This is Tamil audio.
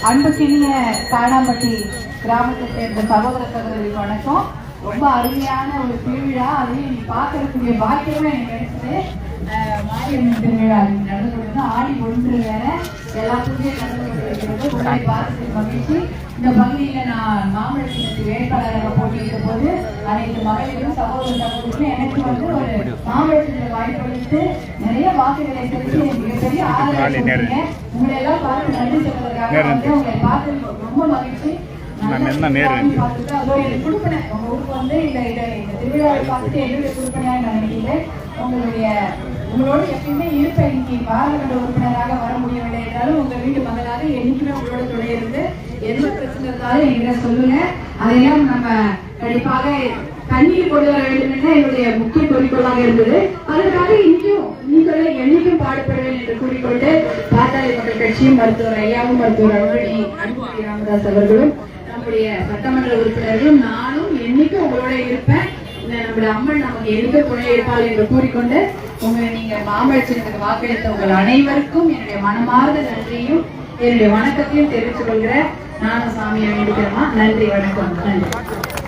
அன்புக்கினிய காணாம்பட்டி கிராமத்தை சேர்ந்த சகோதர சகோதரிக்கு வணக்கம். ரொம்ப அருமையான ஒரு திருவிழா, அதையும் நீ பார்க்கக்கூடிய பாக்கியமே எனக்கு கிடைச்சது. மாரியம்மன் திருவிழா நடந்து கொண்டு ஆடி 1 வேற எல்லாத்துக்குமே நடந்து கொண்டிருக்கிறது. உங்களை பார்த்து மகிழ்ச்சி. இந்த பகுதியில நான் மாமல்ல சின்னத்துக்கு வேட்பாளராக போட்டியிட்ட போது அனைத்து மகளிரும் சகோதர சகோதரிகளும் எனக்கு ஒரு மாமல்ல சின்னத்தை வாய்ப்பளித்து நிறைய வாக்குகளை செலுத்தி மிகப்பெரிய ஆதரவு. உங்களை எல்லாம் பார்த்து நன்றி சொல்வதற்காக உங்களை பார்த்து ரொம்ப மகிழ்ச்சி. கொடுப்பேன் உங்க ஊருக்கு இந்த திருவிழாவை பார்த்துட்டு என்னுடைய கொடுப்பனையாக நான் நினைக்கிறேன். உங்களோட எப்பயுமே இருப்பேன். இன்னைக்கு பாராளுமன்ற உறுப்பினராக வர முடியவில்லை என்றாலும் உங்க வீட்டு மகளாக என்னைக்குமே உங்களோட துணை இருந்து எந்த பிரச்சனை இருந்தாலும் என்கிட்ட சொல்லுங்க. அதையும் நம்ம கண்டிப்பாக தண்ணீர் கொண்டு வர வேண்டும் என்ற என்னுடைய முக்கிய குறிக்கோளாக இருந்தது. அதற்காக நீங்களே என்னைக்கும் பாடுபடுவேன் என்று கூறிக்கொண்டு பாட்டாளி மக்கள் கட்சியும் மருத்துவர் ஐயாவும் மருத்துவர் அன்புமணி ராமதாஸ் அவர்களும் நம்முடைய சட்டமன்ற உறுப்பினர்களும் நானும் என்னைக்கும் உங்களோட இருப்பேன். நம்முடைய அம்மன் நமக்கு எதுக்கு துணை இருப்பாள் என்று கூறிக்கொண்டு நீங்க மாமல்ல சின்னத்துக்கு வாக்களித்த உங்கள் அனைவருக்கும் என்னுடைய மனமார்ந்த நன்றியும் என்னுடைய வணக்கத்தையும் தெரிவித்துக் கொள்கிறேன். நானும் சாமியை வேண்டிக்கிறேன். நன்றி, வணக்கம். நன்றி.